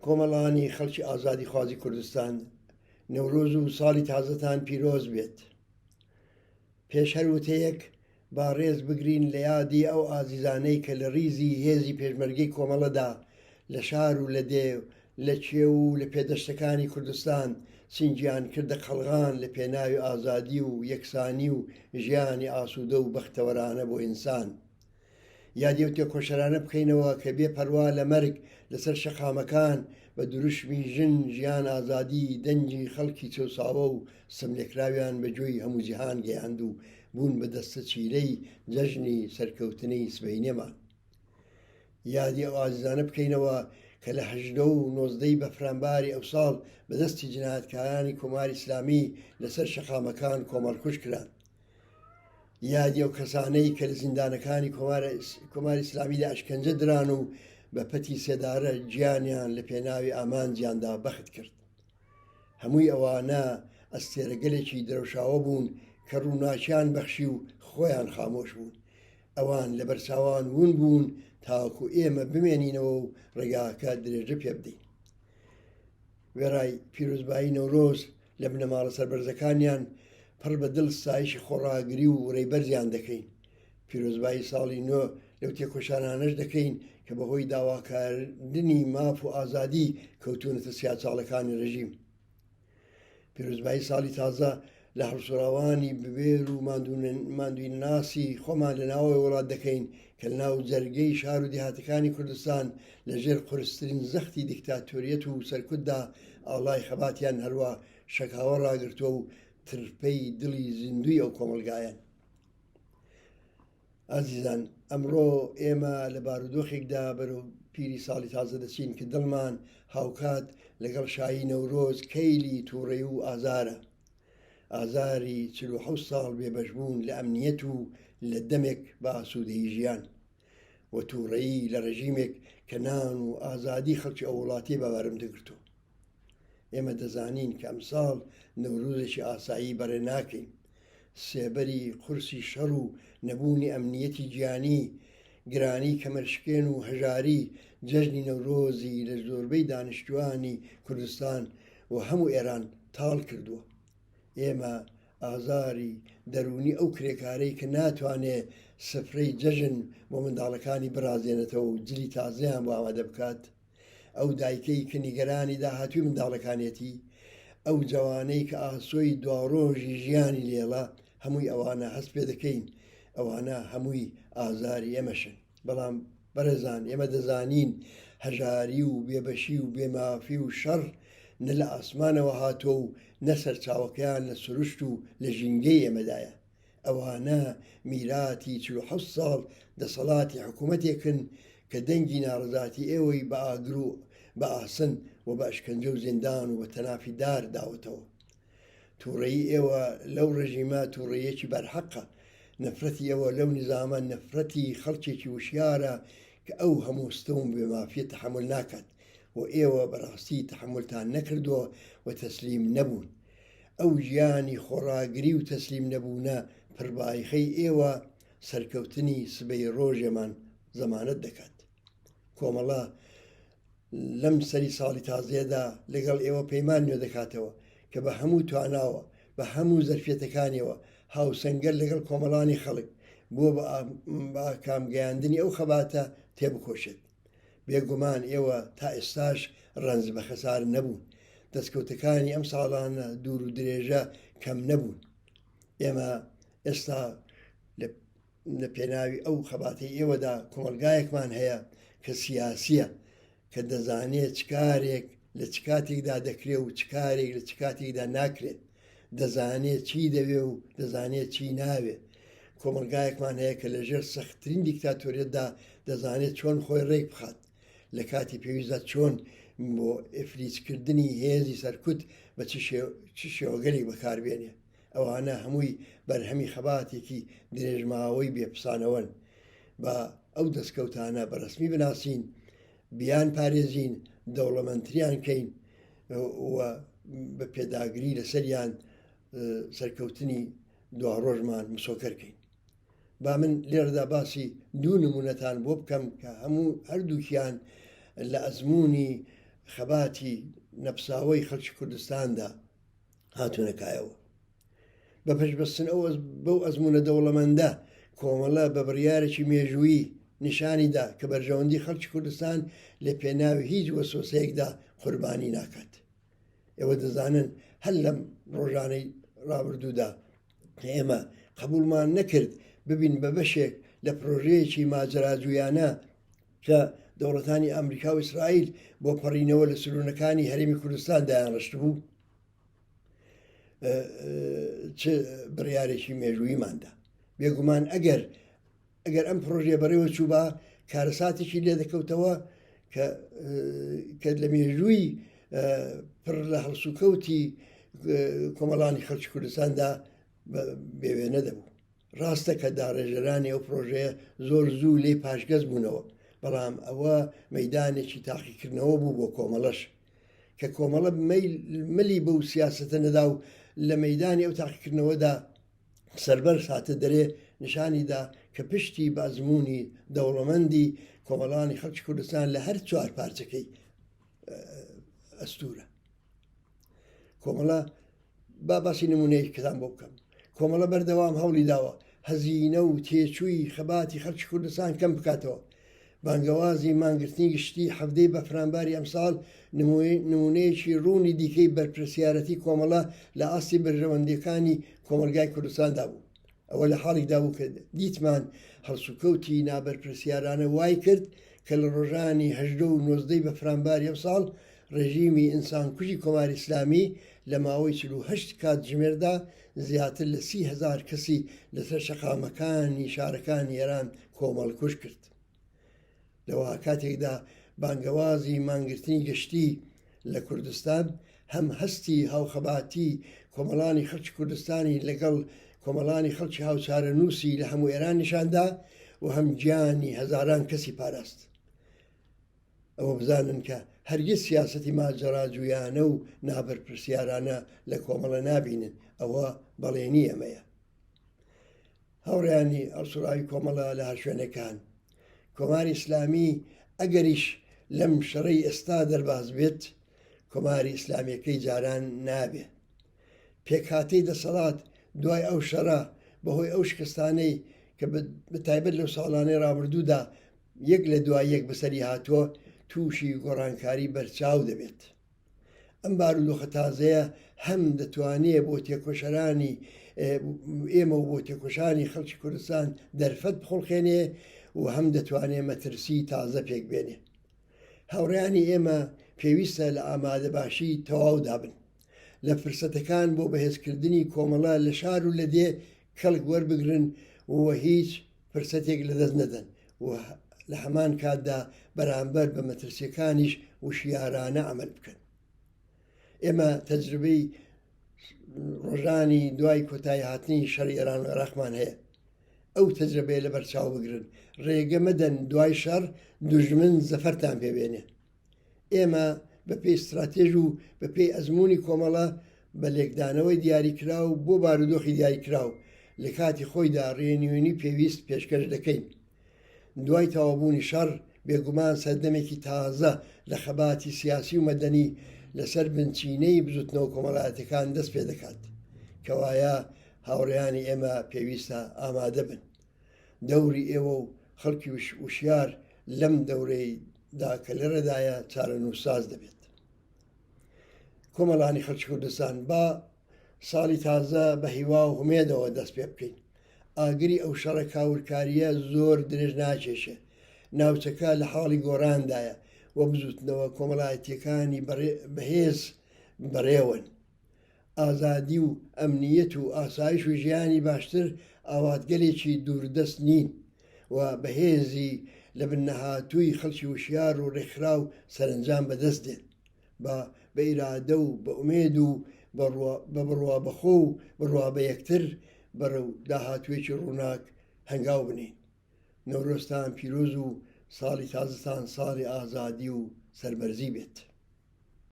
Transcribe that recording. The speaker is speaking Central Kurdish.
کۆمەڵانی خەڵکی ئازادی خوازی کوردستان، نەورۆز و ساڵی تازەتان پیرۆز بێت. پێش هەر وتەیەک با ڕێز بگرین لە یادی ئەو ئازیزانەی کە لە ڕیزی هێزی پێشمەرگەی کۆمەڵەدا لە شار و لە دێ لە کوێ و لە پێدەشتەکانی کوردستان سینجیان کردە قەڵغان لە پێناوی ئازادی و یەکسانی و ژیانی ئاسوودە و بەختەوەرانە بۆ ئینسان. یادی ئەو تێکۆشەرانە بکەینەوە کە بێپەروا لە مەرگ لەسەر شەقامەکان بە دروشمی ژن، ژیان، ئازادی، دەنجی خەڵکی چەساوە و سەملێکراویان بە جۆی هەموو جیهان گەیاند و بوون بە دەستە چیرەی جەژنی سەرکەوتنەی سبەینێمان. یادی ئەو ئازیزانە بکەینەوە کە لە 18 و 19 بەفرانباری ئەو ساڵ بەدەستی جنایەتکارانی کۆماری ئیسلامی لەسەر شەقامەکان کۆمەڵکوژ کران. یادی ئەو کەسانەی کە لە زیندانەکانی کۆماری ئیسلامیدا ئەشکەنجە دران و بە پەتی سێدارە گیانیان لە پێناوی ئامانجیاندا بەخت کرد. هەمووی ئەوانە ئەستێرەگەلێکی دەرەوشاوە بوون کە ڕووناکیان بەخشی و خۆیان خامۆش بوون. ئەوان لە بەرچاوان ون بوون تاکو ئێمە بمێنینەوە و ڕێگاکە درێژە پێ بدەین. وێرای پیرۆزبایی نەورۆز لە بنەماڵە سەربەرزەکانیان پڕ بە دڵ ستایشی خۆڕاگری و ڕێبەرزیان دەکەین. پیرۆزبایی ساڵی نۆ لەو تێکۆشانانەش دەکەین کە بەهۆی داواکاردنی ماف و ئازادی کەوتونەتە سیاساڵەکانی ڕژیم. پیرۆزبایی ساڵی تازە لە هەڵسوراوانی ببێر و ماندووی ناسی خۆمان لە ناوەوەی وڵات دەکەین کە لە ناو جەرگەی شار و دیهاتەکانی کوردستان لە ژێر قورسترین زەختی دیکتاتۆریەت و سەرکوتدا ئاڵای خەباتیان هەروە شەکاوە ڕاگرتووە و ترپەی دڵی زیندوی ئەو کۆمەلگایان. ئازیزان، ئەمڕۆ ئێمە لە بارودۆخێکدا بەرەو پیری ساڵی تازە دەچین کە دڵمان هاوکات لەگەڵ شایی نەورۆز، کەیلی تووڕێی و ئازارە. ئازاری 47 ساڵ بێبەشبوون لە ئەمنیەت و لە دەمێک بە ئاسوودەی ژیان و تووڕێی لە ڕژیمێک کە نان و ئازادی خەڵکی ئەو وڵاتی بەوارم دەگرتو. ئێمە دەزانین کە ئەمساڵ نەورۆزێکی ئاسایی بەڕێ ناکەین. سێبەری قورسی شەڕ و نەبوونی ئەمنیەتی گیانی، گرانی کەمەرشکێن و هەژاری جەژنی نەورۆزی لە زۆربەی دانیشتوانی کوردستان و هەموو ئێران تاڵ کردووە. ئێمە ئازاری دەرونی ئەو کرێکارەی کە ناتوانێ سفرەی جەژن بۆ منداڵەکانی برازێنێتەوە و جلی تازەیان بۆ ئامادە بکات، ئەو دایکەی کە نیگەرانی داهاتووی منداڵەکانێتی، ئەو جوانەی کە ئاسۆی دواڕۆژی ژیانی لێڵە، هەمووی ئەوانە هەست پێ دەکەین. ئەوانە هەمووی ئازاری ئێمەشن. بەڵام بەرەزان، ئێمە دەزانین هەژاری و بێبەشی و بێمافی و شەڕ نە لە ئاسمانەوە هاتۆ و نە سەرچاوەکەیان لە سروشت و لە ژینگەی ئێمەدایە. ئەوانە میراتی 47 ساڵ دەسەڵاتی حکوومەتێکن کە دەنگی ناڕزاتی ئێوەی بە ئاگر و بە ئاسن و بە ئەشکەنجە و زیندان و بە تەنافی دار داوەتەوە. تووڕێی ئێوە لەو ڕژیمە تووڕێیەکی بەرحەقە. نەفرەتی ئێوە لەو نظامە نەفرەتی خەڵکێکی وشیارە کە ئەو هەموو ستەم بێمافیە تەحمل ناکات و ئێوە بەڕاستی تەحملتان نەکردووە و تەسلیم نەبوون. ئەو ژیانی خۆڕاگری و تەسلیم نەبوونە پڕبایخەی ئێوە سەرکەوتنی سبەی ڕۆژێمان زەمانەت دەکات. کۆمەڵە لەم سەری ساڵی تازەیەدا لەگەڵ ئێوە پەیمان نوێ دەکاتەوە کە بە هەموو تواناوە بە هەموو زەرفێتەکانیەوە هاوسەنگەر لەگەڵ کۆمەڵانی خەڵک بۆ بە کامگەیاندنی ئەو خەباتە تێبکۆشێت. بێگومان ئێوە تا ئێستاش ڕەنج بە خەسار نەبوون. دەستکەوتەکانی ئەم ساڵانە دوور و درێژە کەم نەبوون. ئێمە ئێستا لە پێناوی ئەو خەباتی ئێوەدا کۆمەلگایەکمان هەیە کە سیاسیە، کە دەزانێت چ کارێک لە چ کاتێکدا دەکرێت و چ کارێک لە چ کاتێکدا ناکرێت، دەزانێت چی دەوێ و دەزانێت چی ناوێ. کۆمەلگایەکمان هەیە کە لەژێر سەختترین دیکتاتۆریەتدا دەزانێت چۆن خۆی ڕێک بخات، لە کاتی پێویستە چۆن بۆ ئفلیچکردنی هێزی سەرکوت بە چ شێوەگەلێک بەکاربێنێ. ئەوانە هەمووی بەرهەمی خەباتێکی درێژماوەی بێپسانەوەن. بە ئەو دەستکەوتانە بەڕسمی بناسین، بیان پارێزین، دەوڵەمەندتریان کەین و بە پێداگری لەسەریان سەرکەوتنی دواڕۆژمان مسۆکەرکەین. با من لێرەدا باسی دوو نمونەتان بۆ بکەم کە هەردووکیان لە ئەزمموی خەباتی نەفساوەی خەڵکی کوردستاندا هاتوونەکایەوە. بە پشبەستن بەو ئەزمونە دەوڵەمەندە کۆمەڵە بە بڕیارێکی مێژووی نیشانیدا کە بەرژەوەندی خەڵکی کوردستان لە پێناوی هیچ وەسوسەیەکدا قوربانی ناکات. ئێوە دەزانن هەر لەم ڕۆژانەی ڕابردوودا ئێمە قبولمان نەکرد ببین بە بەشێک لە پرۆژەیەکی ماجراجویانە کە دەوڵەتانی ئەمریکا و ئیسرائیل بۆ پەڕینەوە لە سروونەکانی هەرێمی کوردستان دایانڕشت بوو چ بڕیارێکی مێژوویماندا. بێگومان ئەگەر ئەم پرۆژێ بەڕێوە چوو بە کارەساتێکی لێ دەکەوتەوە کە لە مێژووی پڕ لە هەڵسوکەوتی کۆمەڵانی خەڵکی کوردستاندا بێوێنە دەبوو. ڕاستە کە داڕێژەرانی ئەو پرۆژەیە زۆر زوو لێ پاشگەز بوونەوە، بەڵام ئەوە مەیدانێکی تاقیکردنەوە بوو بۆ کۆمەڵەش کە کۆمەڵە ملی بەو سیاسەتە نەدا و لە مەیدانی ئەو تاقیکردنەوەدا سەربەر هاتە دەرێ نیشانیدا کە پشتی بازموونی دەوڵەمەندی کۆمەڵانی خەڵکی کوردستان لە هەر چوار پارچەکەی ئەستورە. کۆمەڵە باسی نمونەیە کەتان بۆ بکەم. کۆمەڵە بەردەوام هەوڵی داوە هەزینە و تێچووی خەباتی خەڵکی کوردستان کەم بکاتەوە. بانگەوازی مانگرتنی گشتی هەفتەی بە فرانباری ئەمساڵ نمونەیەکی ڕوونی دیکەی بەرپرسیارەتی کۆمەڵە لە ئاستی بەرژەوەندەکانی کۆمەلگای کوردستاندا بوو. ئەوە لە حاڵێکدا بوو کە دیتمان هەڵسوکەوتی نابەرپرسیارانە وای کرد کە لە ڕۆژانی 18 و 19 بە فرانباری ئەمساڵ ڕێژیمی ئینسانکوژی کۆماری ئیسلامی لە ماوەی 48 کات ژمێردا زیاتر لە 30,000 کەسی لەسەر شەقامەکانی شارەکانی ئێران کۆمەڵکوژ کرد. لەوە کاتێکدا بانگەوازی مانگرتنی گشتی لە کوردستان هەم هەستی هاوخەباتی کۆمەڵانی خەڵکی کوردستانی لەگەڵ کۆمەڵانی خەڵکی هاوچارە نووسی لە هەموو ئێران نیشاندا و هەم گیانی هەزاران کەسی پاراست. ئەوە بزانن کە هەرگیز سیاسەتی ماجەراجویانە و نابەرپرسیارانە لە کۆمەڵە نابینن، ئەوە بەڵێنی ئەمەیە. هەوڕیانی ئەسوڕاوی کۆمەڵە لە هەر شوێنەکان کۆماری ئیسلامی ئەگەریش لەم شەڕەی ئێستا دەرباز بێت، کۆماری ئیسلامیەکەی جاران نابێ. پێکهاتەی دەسەڵات دوای ئەو شەڕە بەهۆی ئەو شکستانەی کە بەتایبەت لەو ساڵانەی ڕابردوودا یەک لە دوای یەک بەسەری هاتووە تووشی گۆڕانکاری بەرچاو دەبێت. ئەم بارودۆخە تازەیە هەم دەتوانێت بۆ تێکۆشەرانی ئێمە و بۆ تێکۆشانی خەڵکی کوردستان دەرفەت بخۆڵخێنێ و هەم دەتوانێت مەترسی تازە پێک بێنێ. هاوڕێیانی ئێمە پێویستە لە ئامادە باشی تەواو دابن لە فرسەتەکان بۆ بەهێزکردنی کۆمەڵە لە شار و لە دێ کەڵک وەربگرن و هیچ فرسەتێک لەدەست نەدەن و لە هەمان کاتدا بەرامبەر بە مەترسیەکانیش وشیارانە عەمەل بکەن. ئێمە تەجربەی ڕۆژانی دوای کۆتایی هاتنی شەڕی ئێران و عێراقمان هەیە. ئەو تەجربەیە لە بەرچاو بگرن، ڕێگە مەدەن دوای شەڕ دوژمن زەفەرتان پێبێنێ. ئێمە بە پێی استراتێژ و بە پێی ئەزمموی کۆمەڵە بە لێکدانەوەی دیاریکرا و بۆ بارودۆخی دیاریکرا و لە کاتی خۆیدا ڕێنیوێنی پێویست پێشکەش دەکەین. دوای تەوابوونی شەڕ بێگومان سەردەمێکی تازە لە خەباتی سیاسی و مەدەنی لەسەر بنچینەی بزوتنەوە کۆمەڵایەتەکان دەست پێ دەکات کەوایە هاوڕێیانی ئێمە پێویستە ئامادە بن. دەوری ئێوە و خەڵکی وشیار لەم دەورەیدا کە لەرەدایە چارەنووساز دەبێت. کۆمەڵانی خەڵکی کوردستان با ساڵی تازە بە هیوا و هومێدەوە دەست پێ بکەین. ئاگری ئەو شەڕە کاورکاریە زۆر درێژ ناکێشێ. ناوچەکە لە حاڵی گۆڕاندایە و بزوتنەوە کۆمەڵایەتیەکانی بەهێز بەڕێوەن. ئازادی و ئەمنیەت و ئاسایش و ژیانی باشتر ئاواتگەلێکی دووردەست نین و بەهێزی لە بنەهاتووی خەڵکی وشیار و ڕێکخرا و سەرنجام بەدەست دێن بە ئیرادە و بە ئومێد و بە بڕوا بەخۆ و بڕوا بە یەکتر بەرەو داهاتوێکی ڕووناک هەنگاو بنین. نەورۆزتان پیرۆز و ساڵی تازتان ساڵی ئازادی و سەربەرزی بێت.